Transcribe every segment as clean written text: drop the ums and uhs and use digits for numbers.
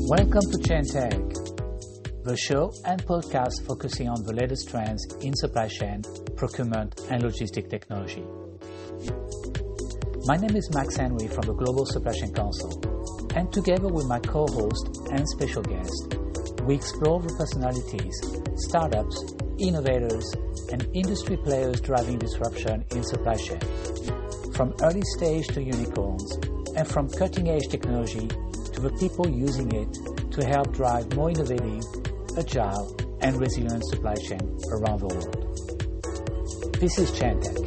Welcome to Chain Tech, the show and podcast focusing on the latest trends in supply chain, procurement, and logistic technology. My name is Max Henry from the Global Supply Chain Council, and together with my co-host and special guest, we explore the personalities, startups, innovators, and industry players driving disruption in supply chain, from early stage to unicorns, and from cutting-edge technology to the people using it to help drive more innovative, agile, and resilient supply chain around the world. This is Chain Tech.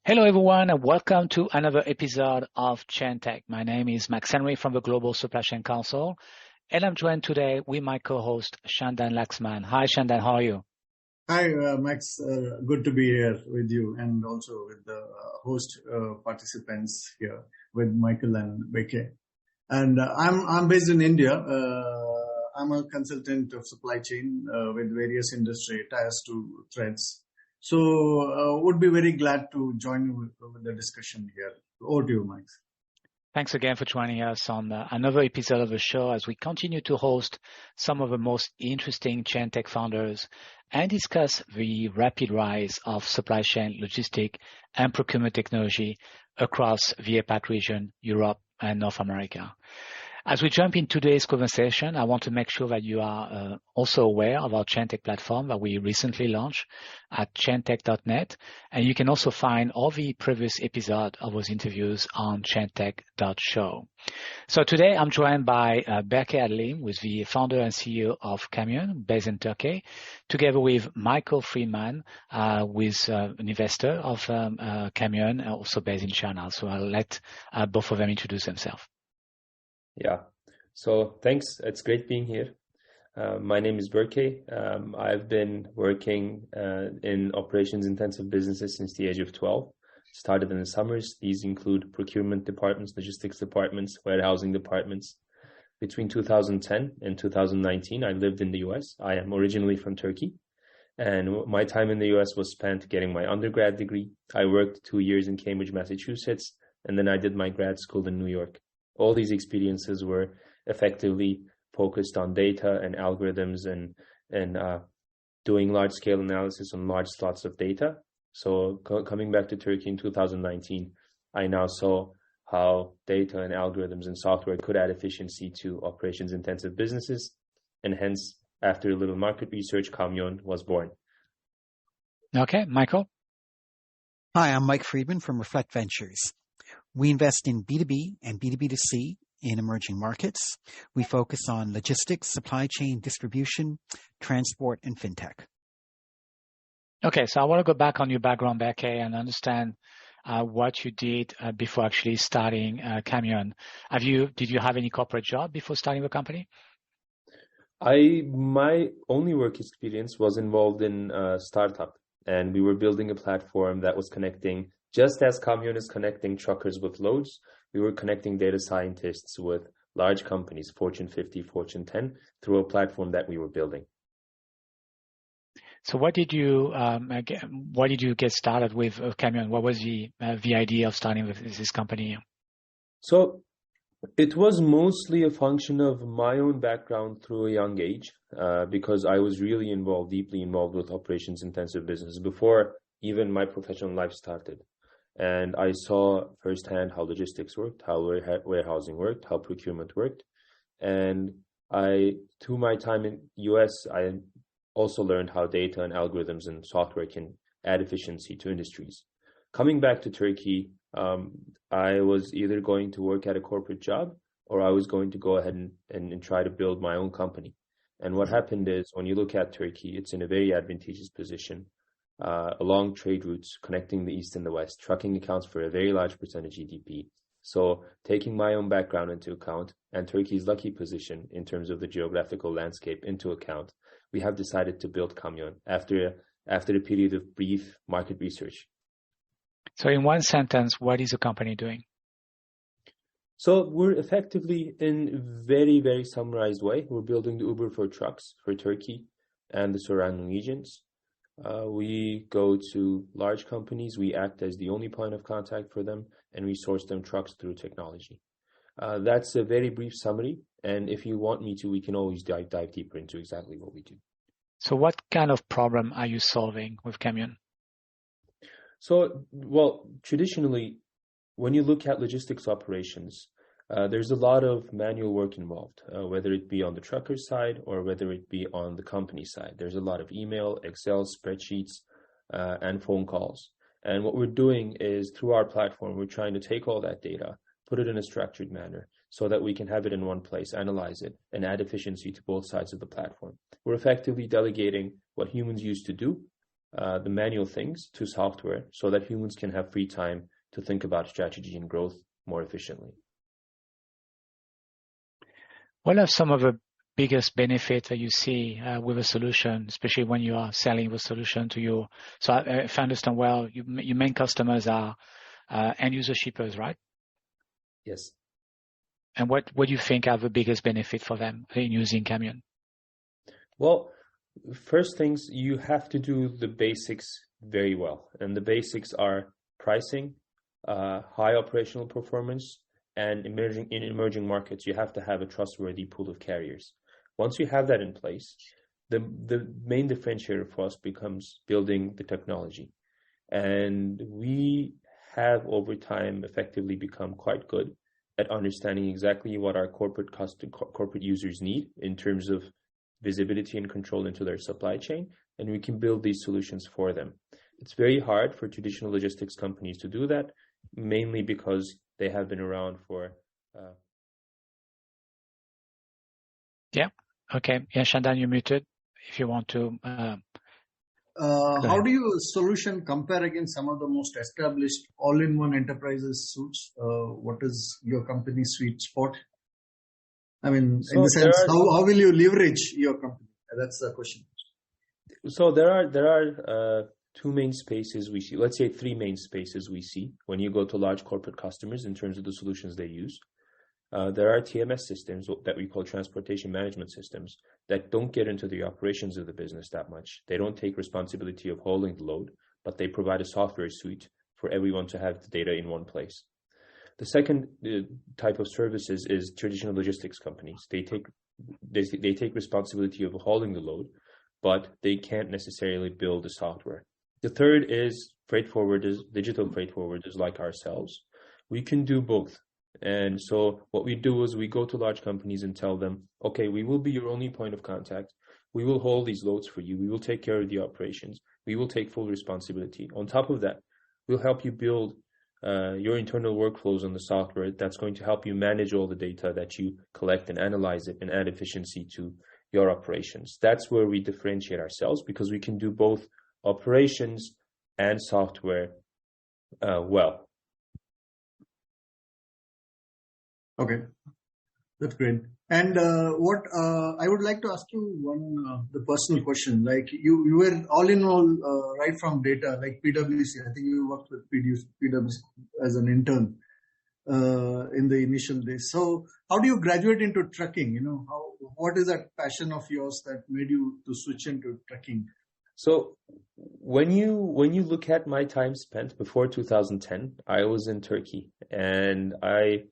Hello everyone and welcome to another episode of Chain Tech. My name is Max Henry from the Global Supply Chain Council, and I'm joined today with my co-host Shandan Laxman. Hi Shandan, how are you? Hi, Max. Good to be here with you and also with the host participants here with Michael and Berkay. And I'm based in India. I'm a consultant of supply chain with various industry ties to threads. So would be very glad to join you with the discussion here. Over to you, Max. Thanks again for joining us on another episode of the show as we continue to host some of the most interesting Chain Tech founders and discuss the rapid rise of supply chain, logistic, and procurement technology across the APAC region, Europe, and North America. As we jump into today's conversation, I want to make sure that you are also aware of our Chain Tech platform that we recently launched at chaintech.net. And you can also find all the previous episodes of those interviews on chaintech.show. So today I'm joined by Berkay Adlim, who is the founder and CEO of Kamion, based in Turkey, together with Michael Friedman, who is an investor of Kamion, also based in China. So I'll let both of them introduce themselves. Yeah, so thanks. It's great being here. My name is Berkay. I've been working in operations intensive businesses since the age of 12. Started in the summers. These include procurement departments, logistics departments, warehousing departments. Between 2010 and 2019, I lived in the US. I am originally from Turkey, and my time in the US was spent getting my undergrad degree. I worked 2 years in Cambridge, Massachusetts, and then I did my grad school in New York. All these experiences were effectively focused on data and algorithms and doing large-scale analysis on large slots of data. So coming back to Turkey in 2019, I now saw how data and algorithms and software could add efficiency to operations-intensive businesses. And hence, after a little market research, Kamion was born. Okay, Michael? Hi, I'm Mike Friedman from Reflect Ventures. We invest in B2B and B2B2C in emerging markets. We focus on logistics, supply chain, distribution, transport, and fintech. Okay, so I want to go back on your background, Berkay, and understand what you did before actually starting Kamion. Did you have any corporate job before starting the company? My only work experience was involved in a startup, and we were building a platform that was connecting. Just as Kamion is connecting truckers with loads, we were connecting data scientists with large companies, Fortune 50, Fortune 10, through a platform that we were building. So why did you get started with Kamion? What was the idea of starting with this company? So it was mostly a function of my own background through a young age, because I was really deeply involved with operations intensive business before even my professional life started. And I saw firsthand how logistics worked, how warehousing worked, how procurement worked. And through my time in US, I also learned how data and algorithms and software can add efficiency to industries. Coming back to Turkey, I was either going to work at a corporate job or I was going to go ahead and try to build my own company. And what happened is, when you look at Turkey, it's in a very advantageous position. Along trade routes connecting the East and the West, trucking accounts for a very large percentage GDP. So taking my own background into account and Turkey's lucky position in terms of the geographical landscape into account, we have decided to build Kamion after a period of brief market research. So in one sentence, what is the company doing? So we're effectively, in very, very summarized way, we're building the Uber for trucks for Turkey and the surrounding regions. We go to large companies. We act as the only point of contact for them, and we source them trucks through technology. That's a very brief summary. And if you want me to, we can always dive deeper into exactly what we do. So what kind of problem are you solving with Kamion? So, well, traditionally, when you look at logistics operations, there's a lot of manual work involved, whether it be on the trucker side or whether it be on the company side. There's a lot of email, Excel, spreadsheets, and phone calls. And what we're doing is through our platform, we're trying to take all that data, put it in a structured manner so that we can have it in one place, analyze it, and add efficiency to both sides of the platform. We're effectively delegating what humans used to do, the manual things, to software so that humans can have free time to think about strategy and growth more efficiently. What are some of the biggest benefits that you see with a solution, especially when you are selling the solution to your? So if I understand well, your main customers are end user shippers, right? Yes. And what do you think are the biggest benefit for them in using Kamion? Well, first things, you have to do the basics very well. And the basics are pricing, high operational performance, and in emerging markets, you have to have a trustworthy pool of carriers. Once you have that in place, the main differentiator for us becomes building the technology. And we have over time effectively become quite good at understanding exactly what our corporate users need in terms of visibility and control into their supply chain, and we can build these solutions for them. It's very hard for traditional logistics companies to do that, mainly because they have been around for... Yeah. Okay. Yeah, Shandan, you're muted. If you want to... how do your solution compare against some of the most established all-in-one enterprises suits? What is your company's sweet spot? I mean, in the sense, how will you leverage your company? That's the question. So there are two main spaces we see. Let's say three main spaces we see when you go to large corporate customers in terms of the solutions they use. There are TMS systems that we call transportation management systems that don't get into the operations of the business that much. They don't take responsibility of holding the load, but they provide a software suite for everyone to have the data in one place. The second type of services is traditional logistics companies. They take responsibility of hauling the load, but they can't necessarily build the software. The third is freight forwarders, digital freight forwarders like ourselves. We can do both. And so what we do is we go to large companies and tell them, okay, we will be your only point of contact. We will hold these loads for you. We will take care of the operations. We will take full responsibility. On top of that, we'll help you build your internal workflows on the software that's going to help you manage all the data that you collect and analyze it and add efficiency to your operations. That's where we differentiate ourselves, because we can do both operations and software well. Okay, that's great. And what I would like to ask you the personal question. Like you were all in all right from data, like PwC. I think you worked with PwC as an intern in the initial days. So how do you graduate into trucking? You know, what is that passion of yours that made you to switch into trucking? So when you look at my time spent before 2010, I was in Turkey, and I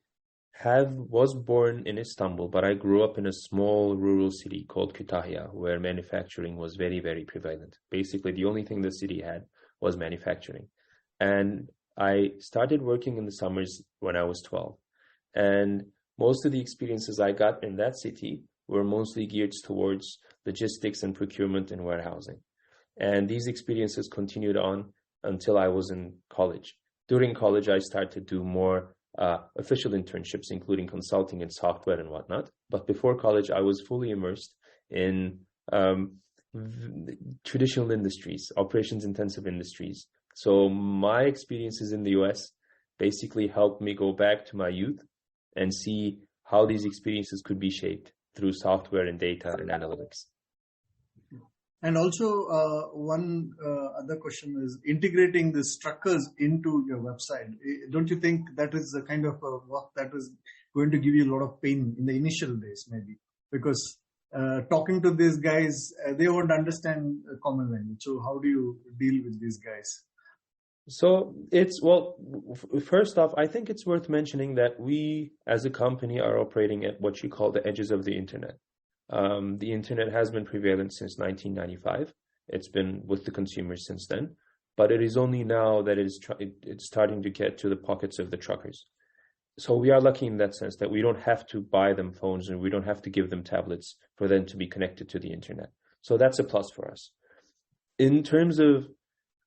was born in Istanbul, but I grew up in a small rural city called Kütahya, where manufacturing was very, very prevalent. Basically, the only thing the city had was manufacturing. And I started working in the summers when I was 12. And most of the experiences I got in that city were mostly geared towards logistics and procurement and warehousing. And these experiences continued on until I was in college. During college, I started to do more official internships, including consulting and software and whatnot. But before college, I was fully immersed in traditional industries, operations-intensive industries. So my experiences in the US basically helped me go back to my youth and see how these experiences could be shaped through software and data and analytics. And also, one other question is integrating these truckers into your website. Don't you think that is the kind of work that is going to give you a lot of pain in the initial days, maybe? Because talking to these guys, they won't understand common language. So how do you deal with these guys? So first off, I think it's worth mentioning that we as a company are operating at what you call the edges of the internet. The internet has been prevalent since 1995. It's been with the consumers since then, but it is only now that it's starting to get to the pockets of the truckers. So we are lucky in that sense that we don't have to buy them phones and we don't have to give them tablets for them to be connected to the internet. So that's a plus for us. In terms of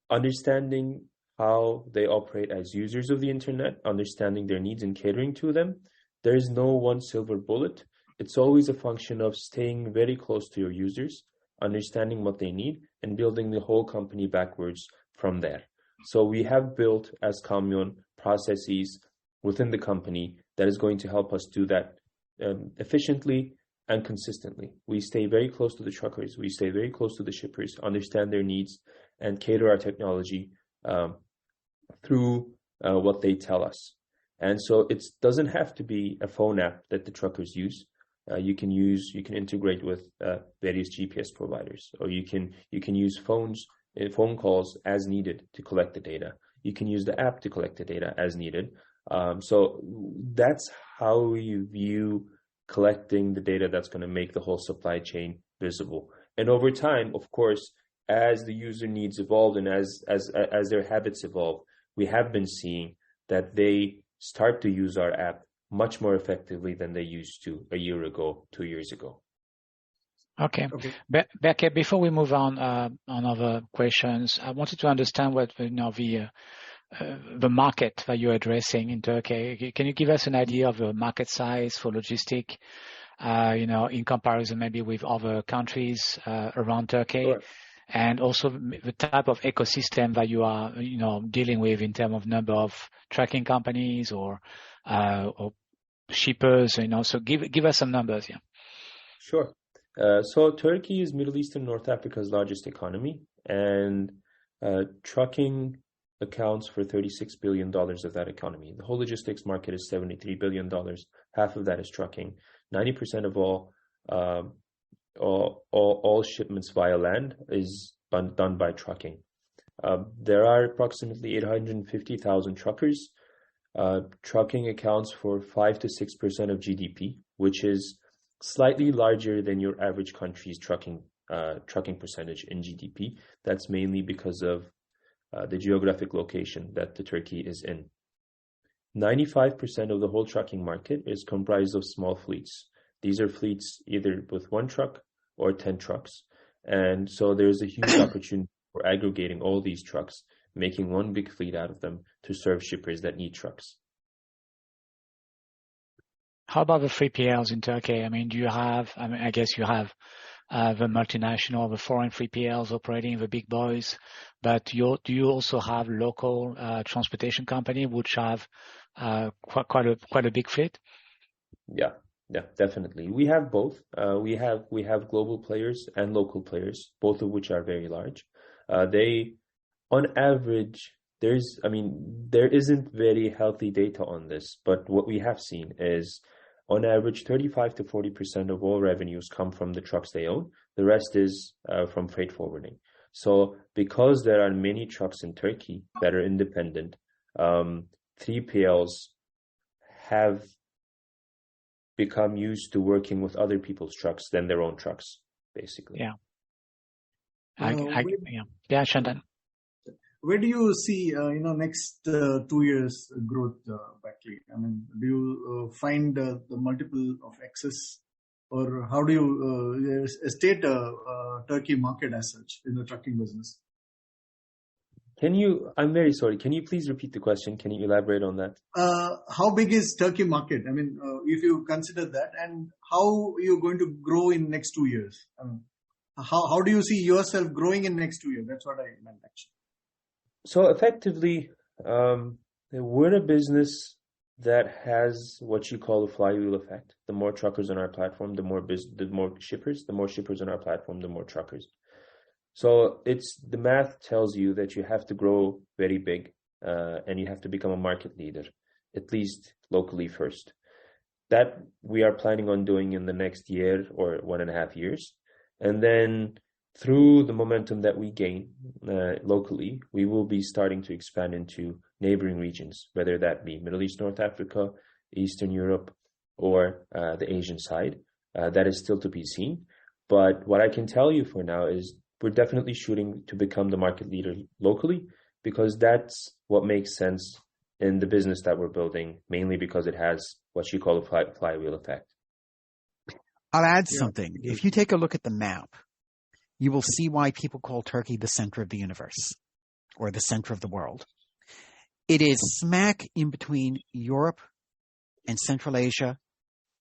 understanding how they operate as users of the internet, understanding their needs and catering to them, there is no one silver bullet. It's always a function of staying very close to your users, understanding what they need, and building the whole company backwards from there. So we have built, as Kamion, processes within the company that is going to help us do that efficiently and consistently. We stay very close to the truckers, we stay very close to the shippers, understand their needs, and cater our technology through what they tell us. And so it doesn't have to be a phone app that the truckers use. You can integrate with various GPS providers, or you can use phone calls as needed to collect the data. You can use the app to collect the data as needed. So that's how we view collecting the data that's going to make the whole supply chain visible. And over time, of course, as the user needs evolve and as their habits evolve, we have been seeing that they start to use our app much more effectively than they used to a year ago, 2 years ago. Okay. Berkay, before we move on other questions, I wanted to understand what the market that you're addressing in Turkey. Can you give us an idea of the market size for logistic, in comparison maybe with other countries around Turkey? Sure. And also the type of ecosystem that you are, dealing with in terms of number of tracking companies or shippers, So give us some numbers, yeah. Sure. So Turkey is Middle East and North Africa's largest economy, and trucking accounts for $36 billion of that economy. The whole logistics market is $73 billion. Half of that is trucking. 90% of all shipments via land is done by trucking. There are approximately 850,000 truckers. Trucking accounts for 5 to 6% of GDP, which is slightly larger than your average country's trucking percentage in GDP. That's mainly because of the geographic location that the Turkey is in. 95% of the whole trucking market is comprised of small fleets. These are fleets either with 1 truck or 10 trucks. And so there's a huge opportunity for aggregating all these trucks, making one big fleet out of them to serve shippers that need trucks. How about the 3PLs in Turkey? I guess you have the multinational, the foreign 3PLs operating, the big boys, but do you also have local transportation company which have quite a big fleet? Yeah, definitely. We have both. We have global players and local players, both of which are very large. They, on average, there isn't very healthy data on this, but what we have seen is, on average, 35 to 40% of all revenues come from the trucks they own. The rest is from freight forwarding. So because there are many trucks in Turkey that are independent, 3PLs have become used to working with other people's trucks than their own trucks, basically. Yeah. Yeah, Shandan. Where do you see, next 2 years growth, Berkay? Do you find the multiple of excess, or how do you state Turkey market as such in the trucking business? I'm very sorry. Can you please repeat the question? Can you elaborate on that? How big is Turkey market? If you consider that, and how you're going to grow in next 2 years? How do you see yourself growing in next 2 years? That's what I meant, actually. So effectively, we're a business that has what you call the flywheel effect. The more truckers on our platform, the more shippers. The more shippers on our platform, the more truckers. So the math tells you that you have to grow very big, and you have to become a market leader, at least locally first. That we are planning on doing in the next year or 1.5 years. And then through the momentum that we gain locally, we will be starting to expand into neighboring regions, whether that be Middle East, North Africa, Eastern Europe, or the Asian side. That is still to be seen. But what I can tell you for now is we're definitely shooting to become the market leader locally, because that's what makes sense in the business that we're building, mainly because it has what you call a flywheel effect. I'll add something. If you take a look at the map, you will see why people call Turkey the center of the universe or the center of the world. It is smack in between Europe and Central Asia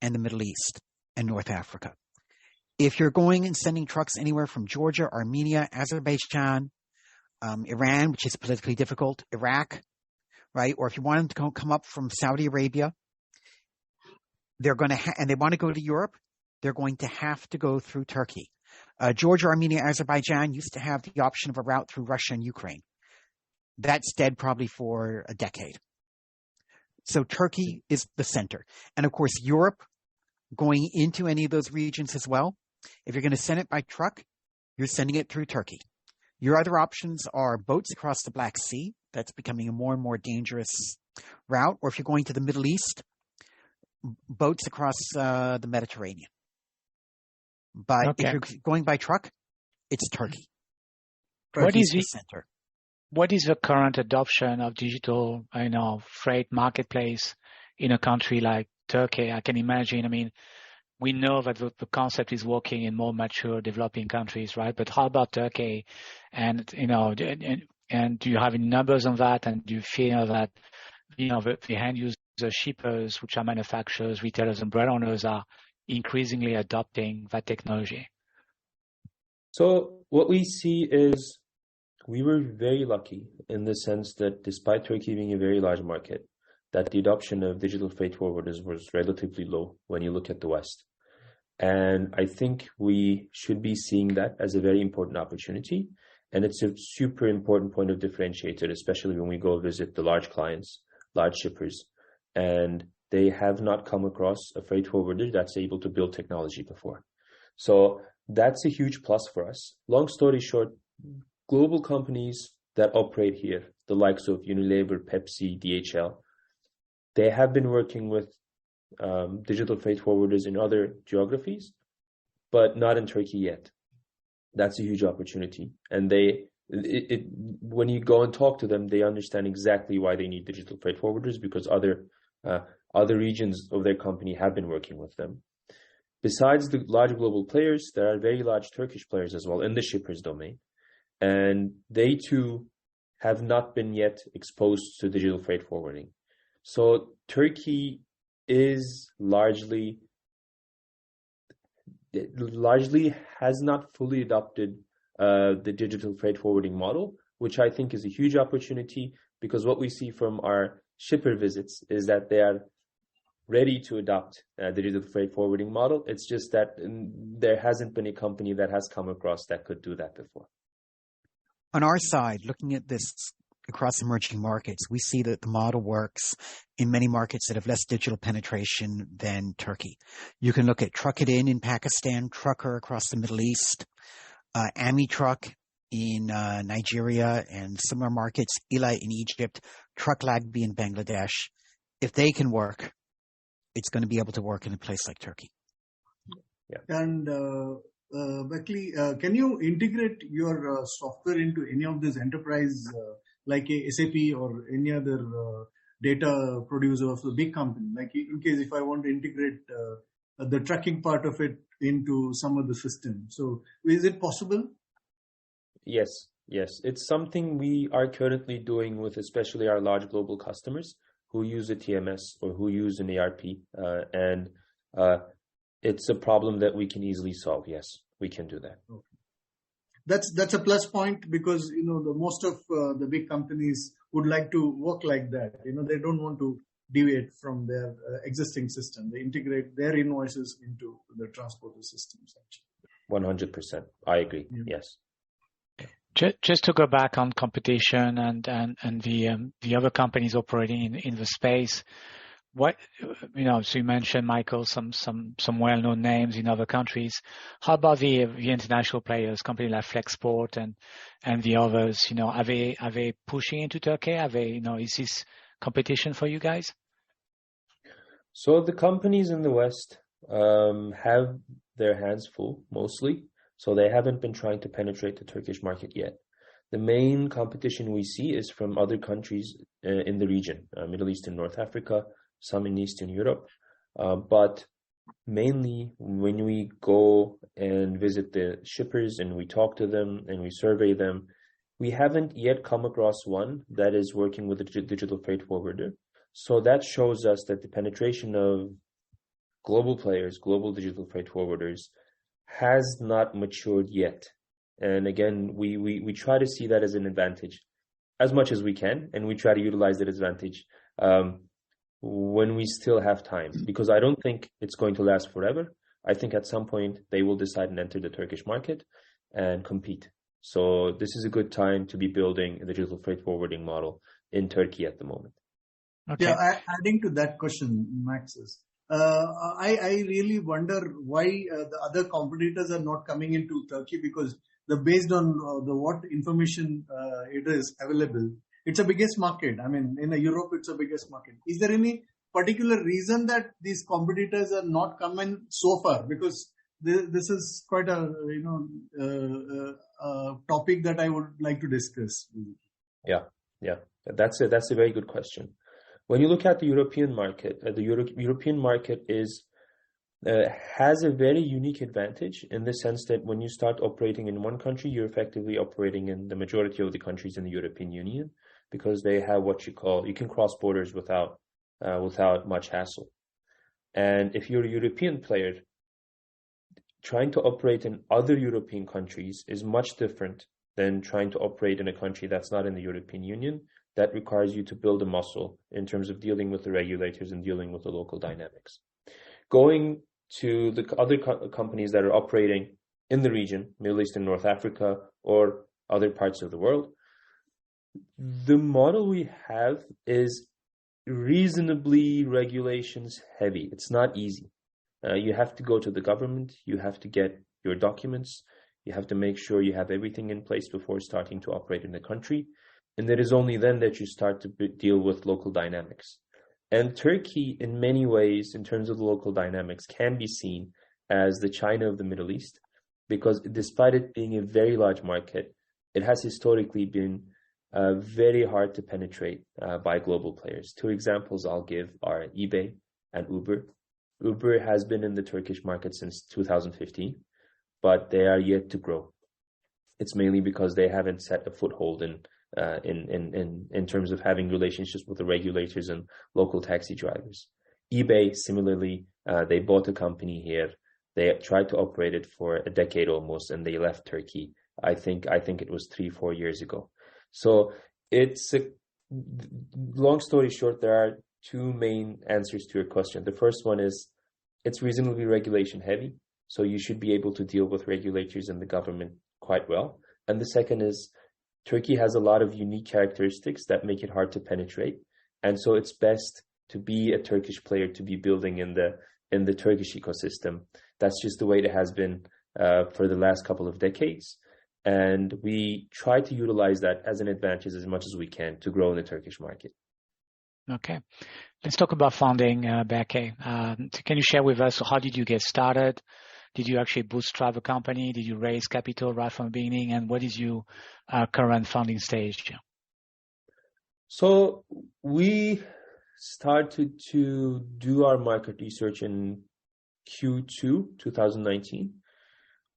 and the Middle East and North Africa. If you're going and sending trucks anywhere from Georgia, Armenia, Azerbaijan, Iran, which is politically difficult, Iraq, right? Or if you want them to come up from Saudi Arabia, they're going to and they want to go to Europe, they're going to have to go through Turkey. Georgia, Armenia, Azerbaijan used to have the option of a route through Russia and Ukraine. That's dead probably for a decade. So Turkey is the center. And of course, Europe going into any of those regions as well. If you're going to send it by truck, you're sending it through Turkey. Your other options are boats across the Black Sea. That's becoming a more and more dangerous route. Or if you're going to the Middle East, boats across the Mediterranean. But if you're going by truck, it's Turkey. What is the center? What is the current adoption of digital, freight marketplace in a country like Turkey? I can imagine. I mean, we know that the concept is working in more mature, developing countries, right? But how about Turkey? And and do you have any numbers on that? And do you feel that the end user shippers, which are manufacturers, retailers, and brand owners, are increasingly adopting that technology? So what we see is we were very lucky in the sense that despite Turkey being a very large market, that the adoption of digital freight forwarders was relatively low when you look at the West. And I think we should be seeing that as a very important opportunity. And it's a super important point of differentiator, especially when we go visit the large clients, large shippers, and they have not come across a freight forwarder that's able to build technology before. So that's a huge plus for us. Long story short, global companies that operate here, the likes of Unilever, Pepsi, DHL, they have been working with digital freight forwarders in other geographies, but not in Turkey yet. That's a huge opportunity. And when you go and talk to them, they understand exactly why they need digital freight forwarders, because other regions of their company have been working with them. Besides the large global players, there are very large Turkish players as well in the shippers domain. And they too have not been yet exposed to digital freight forwarding. So Turkey is largely has not fully adopted the digital freight forwarding model, which I think is a huge opportunity, because what we see from our shipper visits is that they are ready to adopt the digital freight forwarding model. It's just that there hasn't been a company that has come across that could do that before. On our side, looking at this across emerging markets, we see that the model works in many markets that have less digital penetration than Turkey. You can look at Truck It In Pakistan, Trucker across the Middle East, AmiTruck in Nigeria and similar markets, Ila in Egypt, Trucklagby in Bangladesh. If they can work, it's going to be able to work in a place like Turkey. Yeah. And Berkay, can you integrate your software into any of these enterprise, like a SAP or any other data producer of the big company? Like in case if I want to integrate the tracking part of it into some of the system. So is it possible? Yes. It's something we are currently doing with especially our large global customers who use a TMS or who use an ERP. And it's a problem that we can easily solve. Yes, we can do that. Okay. That's a plus point, because the most of the big companies would like to work like that. They don't want to deviate from their existing system. They integrate their invoices into the transporter systems. Actually, 100%. I agree. Yeah. Yes. Just to go back on competition and the other companies operating in the space, what, so you mentioned, Michael, some well-known names in other countries. How about the international players, companies like Flexport and the others? Are they pushing into Turkey? Is this competition for you guys? So the companies in the West have their hands full, mostly. So they haven't been trying to penetrate the Turkish market yet. The main competition we see is from other countries in the region, Middle East and North Africa, some in Eastern Europe. But mainly when we go and visit the shippers and we talk to them and we survey them, we haven't yet come across one that is working with a digital freight forwarder. So that shows us that the penetration of global players, global digital freight forwarders, has not matured yet. And again, we try to see that as an advantage as much as we can, and we try to utilize that advantage when we still have time, because I don't think it's going to last forever. I think at some point they will decide and enter the Turkish market and compete. So this is a good time to be building a digital freight forwarding model in Turkey at the moment. Okay. Yeah, adding to that question, Max, I really wonder why the other competitors are not coming into Turkey, because based on what information it is available, it's a biggest market. I mean, in Europe, it's a biggest market. Is there any particular reason that these competitors are not coming so far? Because this is quite a topic that I would like to discuss. Yeah, that's a very good question. When you look at the European market, European market has a very unique advantage in the sense that when you start operating in one country, you're effectively operating in the majority of the countries in the European Union, because they have what you can cross borders without much hassle. And if you're a European player, trying to operate in other European countries is much different than trying to operate in a country that's not in the European Union. That requires you to build a muscle in terms of dealing with the regulators and dealing with the local dynamics. Going to the other companies that are operating in the region, Middle East and North Africa, or other parts of the world, the model we have is reasonably regulations heavy. It's not easy. You have to go to the government, you have to get your documents, you have to make sure you have everything in place before starting to operate in the country. And it is only then that you start to deal with local dynamics. And Turkey, in many ways, in terms of the local dynamics, can be seen as the China of the Middle East, because despite it being a very large market, it has historically been very hard to penetrate by global players. Two examples I'll give are eBay and Uber. Uber has been in the Turkish market since 2015, but they are yet to grow. It's mainly because they haven't set a foothold in terms of having relationships with the regulators and local taxi drivers. eBay, similarly, they bought a company here. They tried to operate it for a decade almost, and they left Turkey. I think it was 3-4 years ago. So long story short, there are two main answers to your question. The first one is it's reasonably regulation heavy, so you should be able to deal with regulators and the government quite well. And the second is Turkey has a lot of unique characteristics that make it hard to penetrate. And so it's best to be a Turkish player, to be building in the Turkish ecosystem. That's just the way it has been for the last couple of decades. And we try to utilize that as an advantage as much as we can to grow in the Turkish market. Okay. Let's talk about funding, Berkay. Can you share with us, how did you get started? Did you actually bootstrap a company? Did you raise capital right from the beginning? And what is your current funding stage? So we started to do our market research in Q2 2019.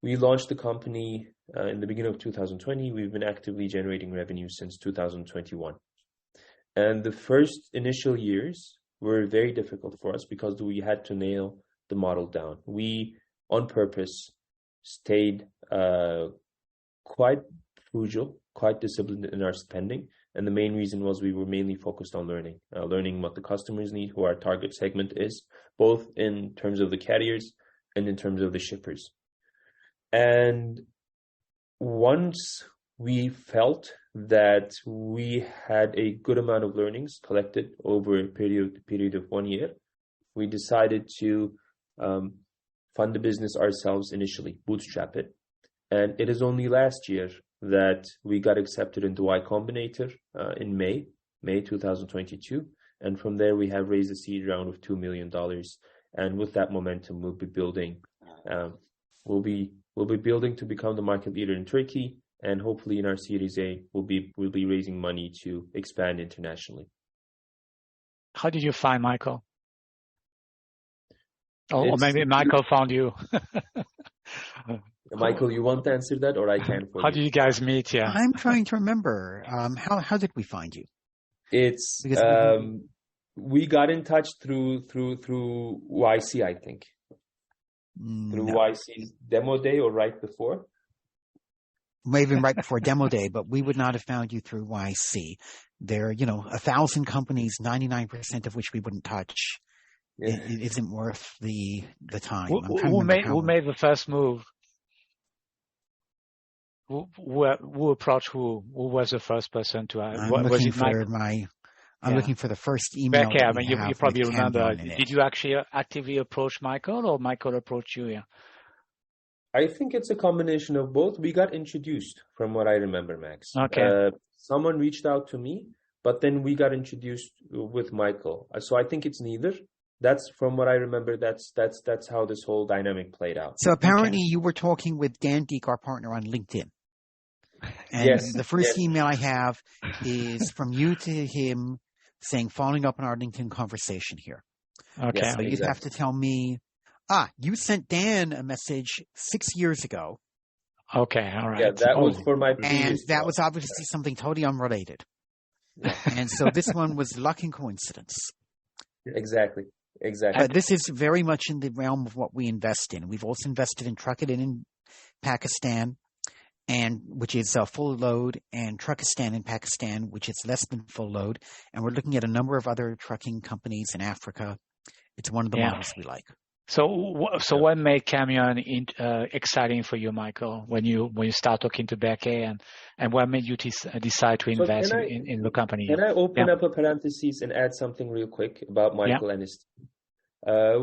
We launched the company in the beginning of 2020. We've been actively generating revenue since 2021. And the first initial years were very difficult for us because we had to nail the model down. We, on purpose, stayed quite frugal, quite disciplined in our spending. And the main reason was we were mainly focused on learning what the customers need, who our target segment is, both in terms of the carriers and in terms of the shippers. And once we felt that we had a good amount of learnings collected over a period of 1 year. We decided to fund the business ourselves initially, bootstrap it. And it is only last year that we got accepted into Y Combinator in May 2022. And from there, we have raised a seed round of $2 million. And with that momentum, we'll be building. We'll be building to become the market leader in Turkey. And hopefully in our Series A, we'll be raising money to expand internationally. How did you find Michael? Or maybe Michael found you. Michael, you want to answer that, or I can for you? How did you guys meet? Yeah, I'm trying to remember. How did we find you? It's we got in touch through YC, I think. Through YC's demo day or right before. Maybe right before demo day, but we would not have found you through YC. There are, 1,000 companies, 99% of which we wouldn't touch. Yeah. It isn't worth the time. Who made the first move? Who approached who? Who was the first person to? I'm looking for the first email. Berkay, I mean, you probably remember. Did you actually actively approach Michael, or Michael approached you? Yeah. I think it's a combination of both. We got introduced, from what I remember, Max. Okay. Someone reached out to me, but then we got introduced with Michael. So I think it's neither. That's from what I remember. That's how this whole dynamic played out. So apparently, you were talking with Dan Deek, our partner on LinkedIn. And yes, the first email I have is from you to him saying, following up on our LinkedIn conversation here. Okay. So you'd have to tell me, you sent Dan a message 6 years ago. Okay, all right. Yeah, that was for my previous And that was obviously something totally unrelated. Yeah. And so this one was luck and coincidence. Exactly. But this is very much in the realm of what we invest in. We've also invested in Truckit in Pakistan, and which is full load, and Truckistan in Pakistan, which is less than full load. And we're looking at a number of other trucking companies in Africa. It's one of the models we like. So what made Kamion exciting for you, Michael, when you start talking to Berkay, and what made you decide to invest in the company? Can I open up a parenthesis and add something real quick about Michael and his team?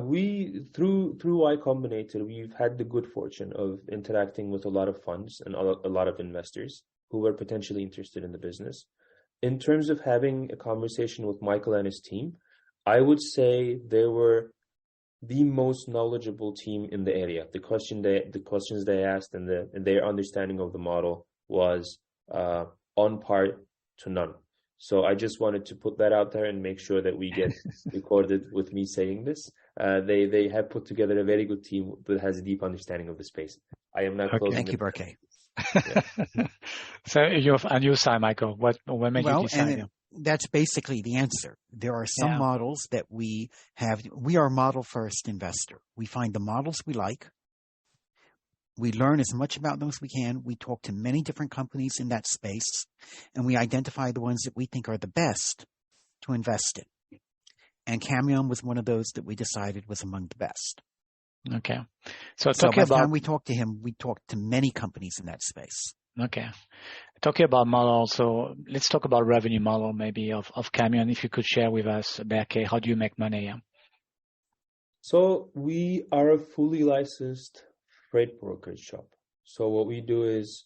We through Y Combinator, we've had the good fortune of interacting with a lot of funds and a lot of investors who were potentially interested in the business. In terms of having a conversation with Michael and his team, I would say they were the most knowledgeable team in the area. The questions they asked and their understanding of the model was on par to none. So I just wanted to put that out there and make sure that we get recorded with me saying this. They have put together a very good team that has a deep understanding of the space. I am not closing. Thank you, Berkay. So on your side, Michael, what made you decide? That's basically the answer. There are some models that we have. We are a model-first investor. We find the models we like. We learn as much about them as we can. We talk to many different companies in that space, and we identify the ones that we think are the best to invest in. And Kamion was one of those that we decided was among the best. Okay. So by the time we talked to him, we talked to many companies in that space. Okay. Talking about model, so let's talk about revenue model maybe of Kamion. If you could share with us, Berkay, how do you make money? So we are a fully licensed freight brokerage shop. So what we do is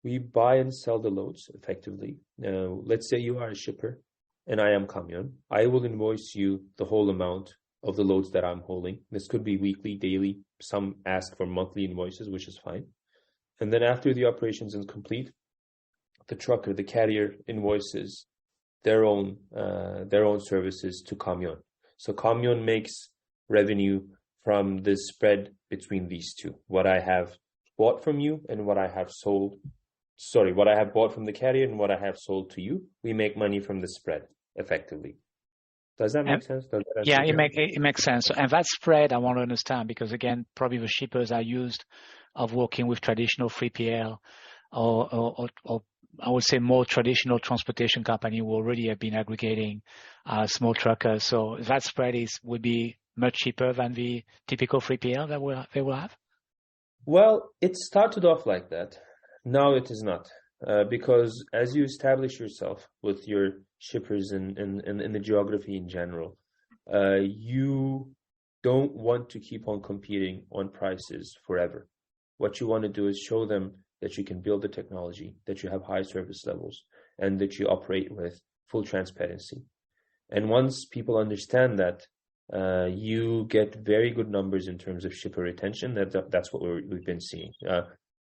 we buy and sell the loads effectively. Now, let's say you are a shipper and I am Kamion. I will invoice you the whole amount of the loads that I'm holding. This could be weekly, daily. Some ask for monthly invoices, which is fine. And then after the operations is complete, the trucker, the carrier invoices their own services to Kamion. So Kamion makes revenue from the spread between these two. What I have bought from you and what I have sold. Sorry, what I have bought from the carrier and what I have sold to you. We make money from the spread effectively. Does that make sense? It makes sense. And that spread, I want to understand, because again, probably the shippers are used of working with traditional 3PL or I would say more traditional transportation company who already have been aggregating small truckers. So that spread would be much cheaper than the typical 3PL that they will have? Well, it started off like that. Now it is not. because as you establish yourself with your shippers and the geography in general, you don't want to keep on competing on prices forever. What you want to do is show them that you can build the technology, that you have high service levels, and that you operate with full transparency. And once people understand that, you get very good numbers in terms of shipper retention. That's what we've been seeing.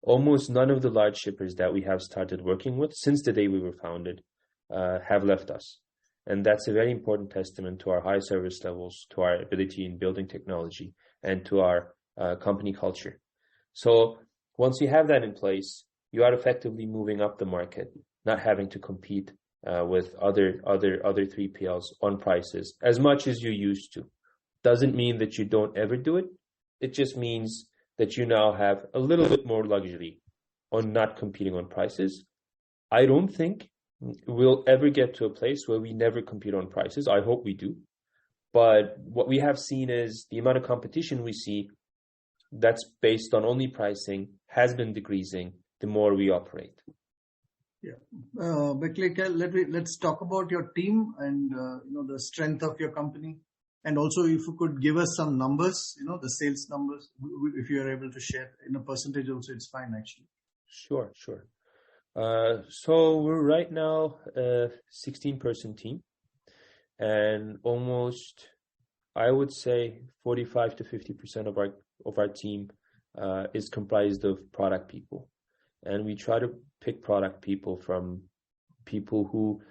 Almost none of the large shippers that we have started working with since the day we were founded have left us. And that's a very important testament to our high service levels, to our ability in building technology, and to our company culture. So once you have that in place, you are effectively moving up the market, not having to compete with other 3PLs on prices as much as you used to. Doesn't mean that you don't ever do it. It just means that you now have a little bit more luxury on not competing on prices. I don't think we'll ever get to a place where we never compete on prices. I hope we do. But what we have seen is the amount of competition we see that's based on only pricing has been decreasing the more we operate. Yeah. Berkay, let's talk about your team and the strength of your company. And also, if you could give us some numbers, the sales numbers, if you are able to share in a percentage also, it's fine, actually. Sure. So we're right now a 16-person team, and almost, I would say, 45 to 50% of our team is comprised of product people. And we try to pick product people from people who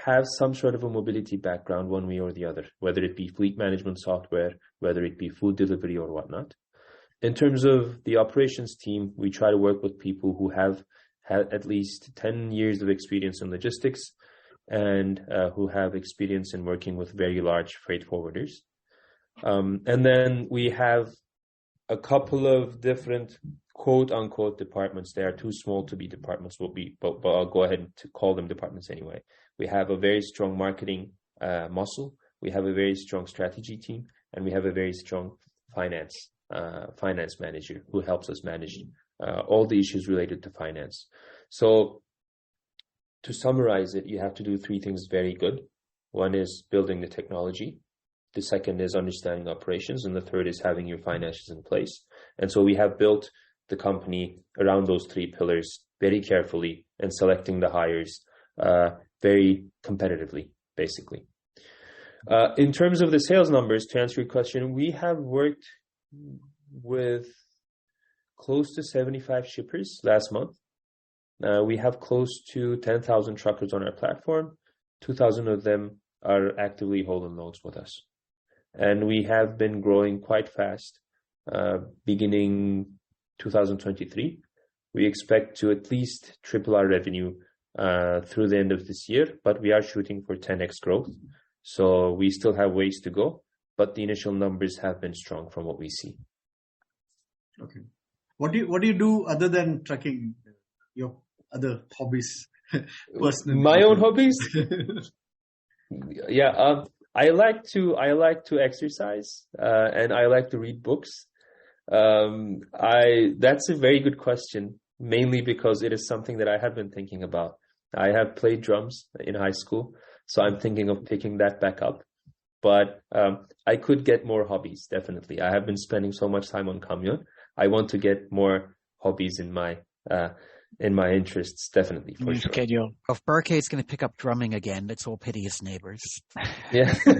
have some sort of a mobility background one way or the other, whether it be fleet management software, whether it be food delivery or whatnot. In terms of the operations team, we try to work with people who have had at least 10 years of experience in logistics and who have experience in working with very large freight forwarders. And then we have a couple of different quote-unquote departments. They are too small to be departments, but I'll go ahead to call them departments anyway. We have a very strong marketing muscle. We have a very strong strategy team, and we have a very strong finance manager who helps us manage all the issues related to finance. So to summarize it, you have to do three things very good. One is building the technology. The second is understanding operations. And the third is having your finances in place. And so we have built the company around those three pillars very carefully and selecting the hires very competitively, basically. In terms of the sales numbers, to answer your question, we have worked with close to 75 shippers last month. We have close to 10,000 truckers on our platform. 2,000 of them are actively holding loads with us. And we have been growing quite fast beginning 2023. We expect to at least triple our revenue through the end of this year, but we are shooting for 10x growth. So we still have ways to go, but the initial numbers have been strong from what we see. Okay. What do you do other than trucking? Your other hobbies? Personally? My own hobbies? Yeah, I like to exercise, and I like to read books. That's a very good question, mainly because it is something that I have been thinking about. I have played drums in high school, so I'm thinking of picking that back up. But I could get more hobbies, definitely. I have been spending so much time on Kamion. I want to get more hobbies in my interests, definitely, for sure. Schedule. If Berkay is going to pick up drumming again, let's all pity his neighbors. Yeah, I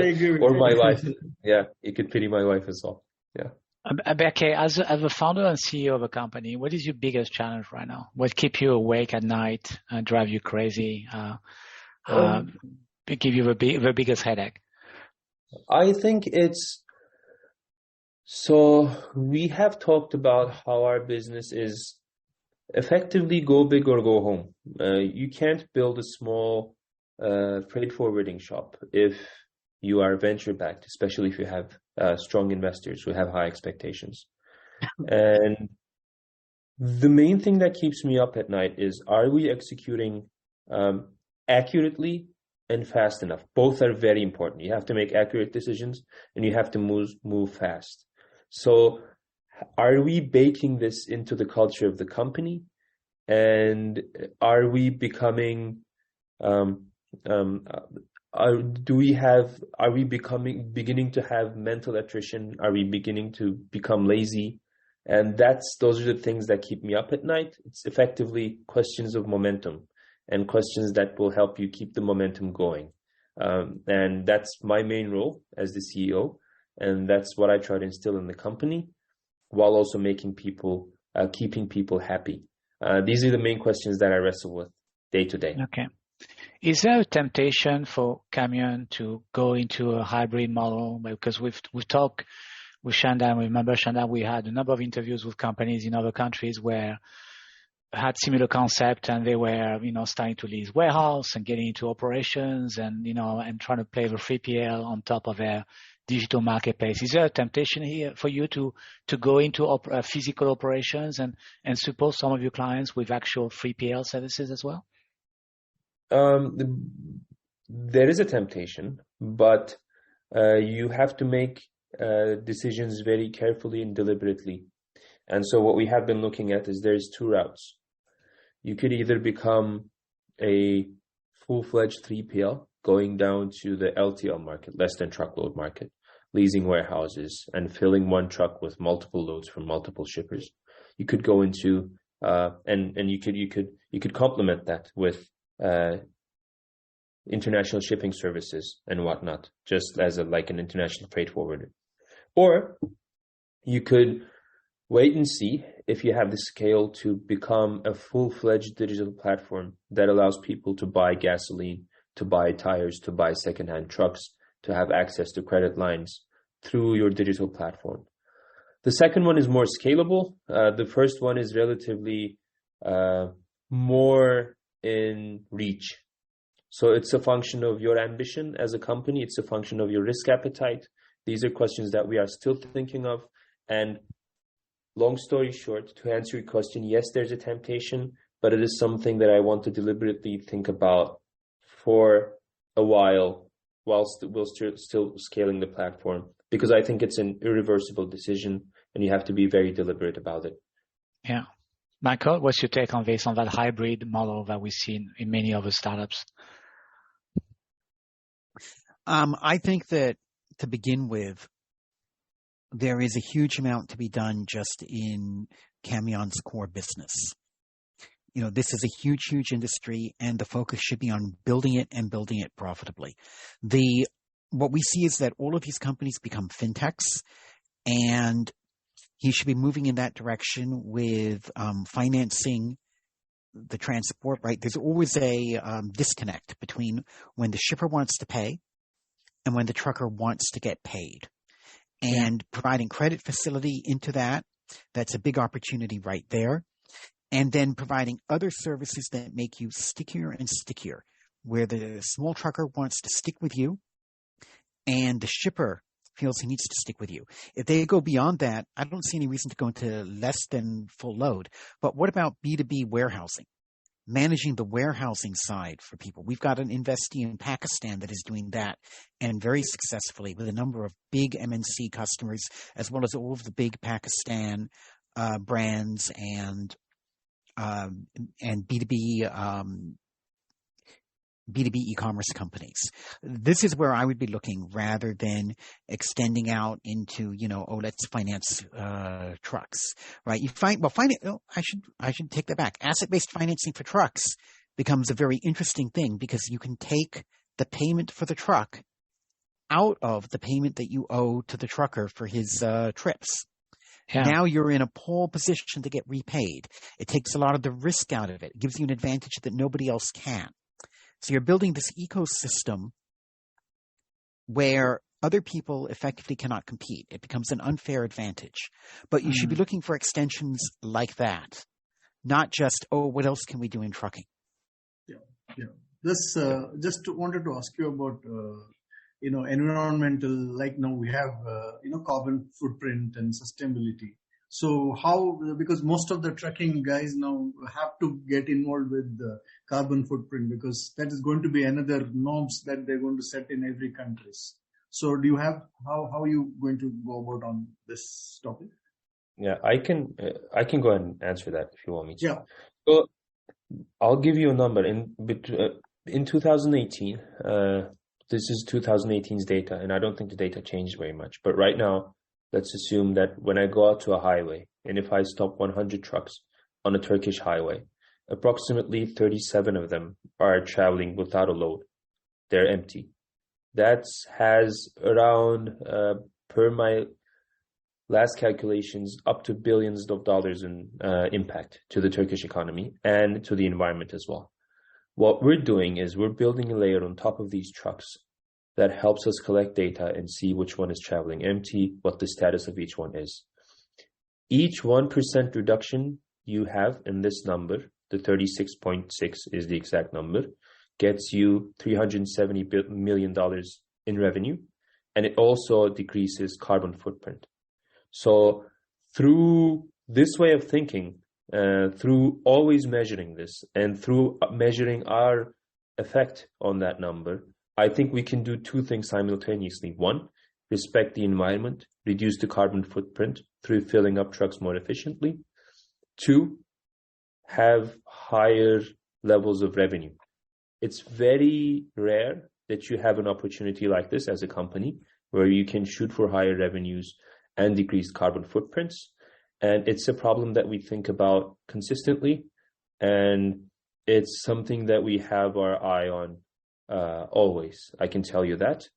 agree with or you. my wife. Yeah, you could pity my wife as well. Yeah. Berkay, as a founder and CEO of a company, what is your biggest challenge right now? What keeps you awake at night and drive you crazy? Give you the biggest headache? I think so we have talked about how our business is effectively go big or go home. You can't build a small freight forwarding shop if you are venture backed, especially if you have strong investors who have high expectations. And the main thing that keeps me up at night is, are we executing accurately and fast enough? Both are very important. You have to make accurate decisions and you have to move fast. So are we baking this into the culture of the company? And are we becoming are we beginning to have mental attrition? Are we beginning to become lazy? And those are the things that keep me up at night. It's effectively questions of momentum and questions that will help you keep the momentum going. And that's my main role as the CEO. And that's what I try to instill in the company, while also keeping people happy. These are the main questions that I wrestle with day to day. Okay. Is there a temptation for Kamion to go into a hybrid model? Because we've talked with Shanda, remember Shanda, we had a number of interviews with companies in other countries where had similar concept, and they were, starting to lease warehouse and getting into operations and, and trying to play the 3PL on top of their digital marketplace. Is there a temptation here for you to go into physical operations and support some of your clients with actual 3PL services as well? There is a temptation, but you have to make decisions very carefully and deliberately. And so what we have been looking at is there's two routes. You could either become a full-fledged 3PL, going down to the LTL market, less than truckload market, leasing warehouses and filling one truck with multiple loads from multiple shippers. You could go into and you could complement that with international shipping services and whatnot, just as like an international freight forwarder. Or you could wait and see if you have the scale to become a full-fledged digital platform that allows people to buy gasoline, to buy tires, to buy secondhand trucks, to have access to credit lines through your digital platform. The second one is more scalable. The first one is relatively more in reach. So it's a function of your ambition as a company. It's a function of your risk appetite. These are questions that we are still thinking of. And long story short, to answer your question, yes, there's a temptation, but it is something that I want to deliberately think about for a while we're still scaling the platform, because I think it's an irreversible decision and you have to be very deliberate about it. Yeah. Michael, what's your take on this, on that hybrid model that we see in many other startups? I think that to begin with, there is a huge amount to be done just in Kamion's core business. This is a huge, huge industry, and the focus should be on building it and building it profitably. What we see is that all of these companies become fintechs, and he should be moving in that direction with financing the transport, right? There's always a disconnect between when the shipper wants to pay and when the trucker wants to get paid. And providing credit facility into that's a big opportunity right there. And then providing other services that make you stickier and stickier, where the small trucker wants to stick with you and the shipper feels he needs to stick with you. If they go beyond that, I don't see any reason to go into less than full load. But what about B2B warehousing? Managing the warehousing side for people. We've got an investee in Pakistan that is doing that, and very successfully, with a number of big MNC customers, as well as all of the big Pakistan brands and B2B e-commerce companies. This is where I would be looking, rather than extending out into, let's finance trucks, right? I should take that back. Asset-based financing for trucks becomes a very interesting thing, because you can take the payment for the truck out of the payment that you owe to the trucker for his trips. Yeah. Now you're in a pole position to get repaid. It takes a lot of the risk out of it. It gives you an advantage that nobody else can. So you're building this ecosystem where other people effectively cannot compete. It becomes an unfair advantage. But you should be looking for extensions like that, not just, what else can we do in trucking? Yeah. This just wanted to ask you about environmental, like now we have carbon footprint and sustainability. So how, because most of the trucking guys now have to get involved with the carbon footprint, because that is going to be another norms that they're going to set in every country. So do you have, how are you going to go about on this topic? Yeah, I can go ahead and answer that if you want me to. Yeah. So I'll give you a number in 2018. This is 2018's data, and I don't think the data changed very much. But right now, let's assume that when I go out to a highway, and if I stop 100 trucks on a Turkish highway, approximately 37 of them are traveling without a load. They're empty. That has around, per my last calculations, up to billions of dollars in impact to the Turkish economy and to the environment as well. What we're doing is we're building a layer on top of these trucks that helps us collect data and see which one is traveling empty, what the status of each one is. Each 1% reduction you have in this number, the 36.6 is the exact number, gets you $370 million in revenue, and it also decreases carbon footprint. So through this way of thinking, through always measuring this and through measuring our effect on that number, I think we can do two things simultaneously. One, respect the environment, reduce the carbon footprint through filling up trucks more efficiently. Two, have higher levels of revenue. It's very rare that you have an opportunity like this as a company where you can shoot for higher revenues and decrease carbon footprints. And it's a problem that we think about consistently. And it's something that we have our eye on always. I can tell you that.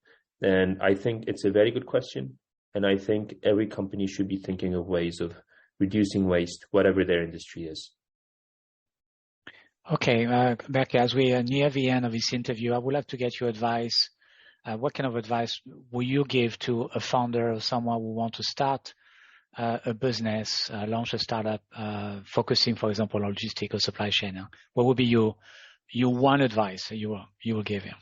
And I think it's a very good question. And I think every company should be thinking of ways of reducing waste, whatever their industry is. Okay, Berkay, as we are near the end of this interview, I would like to get your advice. What kind of advice will you give to a founder or someone who wants to start a business, launch a startup, focusing, for example, on logistics or supply chain? What would be your one advice you will give him?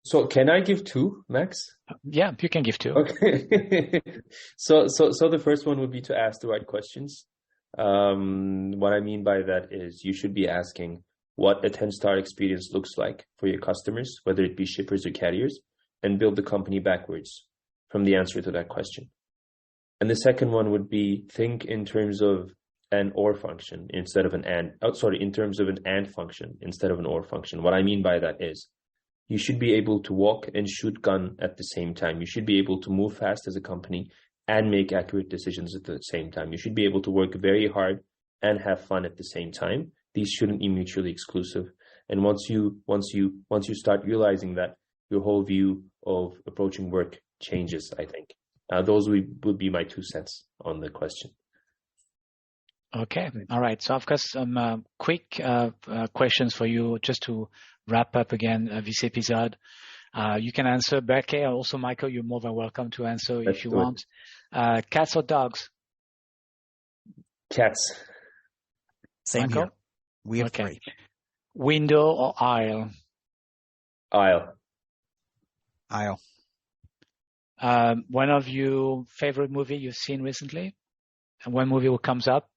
So can I give two, Max? Yeah, you can give two. Okay. So the first one would be to ask the right questions. What I mean by that is you should be asking what a 10-star experience looks like for your customers, whether it be shippers or carriers, and build the company backwards from the answer to that question. And the second one would be think in terms of an or function instead of an and. In terms of an and function instead of an or function. What I mean by that is you should be able to walk and shoot gun at the same time. You should be able to move fast as a company and make accurate decisions at the same time. You should be able to work very hard and have fun at the same time. These shouldn't be mutually exclusive. And once you start realizing that, your whole view of approaching work changes, I think. Those would be my 2 cents on the question. Okay. All right. So I've got some quick questions for you just to wrap up again this episode. You can answer, Berkay, and also Michael, you're more than welcome to answer if you want. Cats or dogs? Cats. Same Michael? here. We have three. Window or aisle? Aisle. Aisle. One of your favorite movie you've seen recently? And one movie that comes up?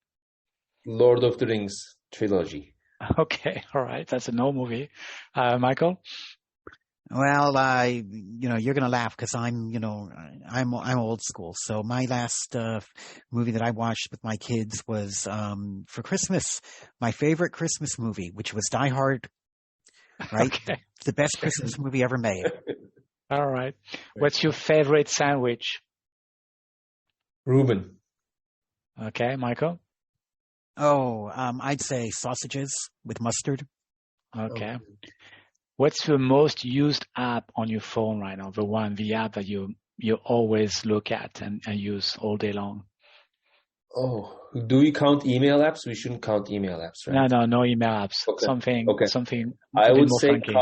Lord of the Rings trilogy. Okay, all right. That's a no movie. Michael? Well, you're going to laugh because I'm old school. So my last movie that I watched with my kids was for Christmas, my favorite Christmas movie, which was Die Hard. Right? Okay. The best Christmas movie ever made. All right. What's your favorite sandwich? Reuben. Okay, Michael? Oh, I'd say sausages with mustard. Okay. What's the most used app on your phone right now? The app that you always look at and use all day long? Oh, do we count email apps? We shouldn't count email apps, right? No email apps. Okay. Something. I would say funky.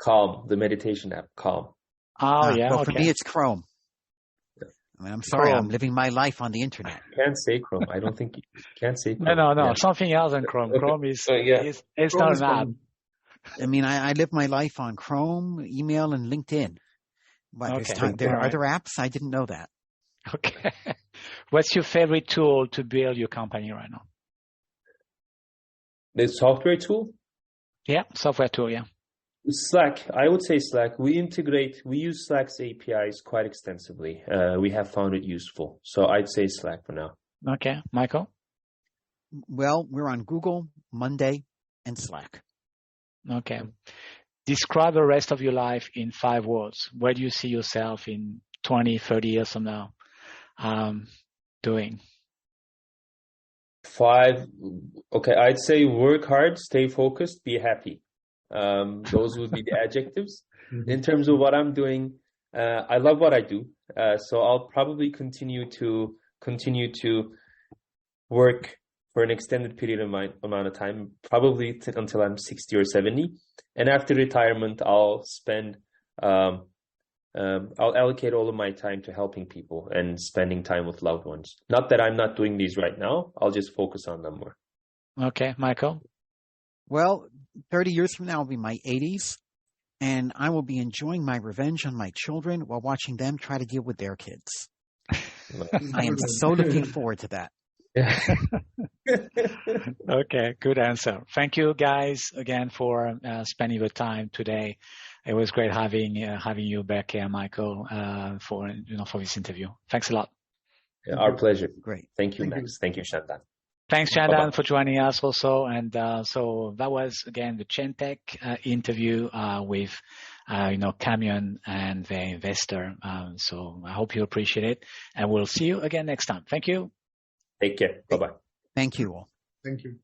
Calm, the meditation app, Calm. Oh, yeah. Well, okay. for me, it's Chrome. I mean, I'm sorry, Chrome. I'm living my life on the internet. You can't say Chrome. I don't think you can't say Chrome. No. Yeah. Something else than Chrome. Okay. Chrome is it's Chrome not is an app. fun. I mean, I live my life on Chrome, email, and LinkedIn. But Okay. there are All right. other apps. I didn't know that. Okay. What's your favorite tool to build your company right now? The software tool? Yeah, software tool, yeah. Slack. I would say Slack. We use Slack's APIs quite extensively. We have found it useful. So I'd say Slack for now. Okay, Michael? Well, we're on Google, Monday, and Slack. Okay. Describe the rest of your life in 5 words. Where do you see yourself in 20, 30 years from now doing? 5. Okay, I'd say work hard, stay focused, be happy. Those would be the adjectives. In terms of what I'm doing, I love what I do. So I'll probably continue to work for an extended period of amount of time, probably until I'm 60 or 70. And after retirement, I'll allocate all of my time to helping people and spending time with loved ones. Not that I'm not doing these right now. I'll just focus on them more. Okay, Michael? Well, 30 years from now will be my 80s, and I will be enjoying my revenge on my children while watching them try to deal with their kids. I am so looking forward to that. Okay, good answer. Thank you guys again for spending your time today. It was great having you, Berkay and Michael, for this interview. Thanks a lot. Yeah, our pleasure. Great. Thank you, Max. Thank you, Chandan. Thanks, Chandan, for joining us also. And so that was again the Chantech interview with Kamion and the investor. So I hope you appreciate it, and we'll see you again next time. Thank you. Take care. Bye-bye. Thank you all. Thank you.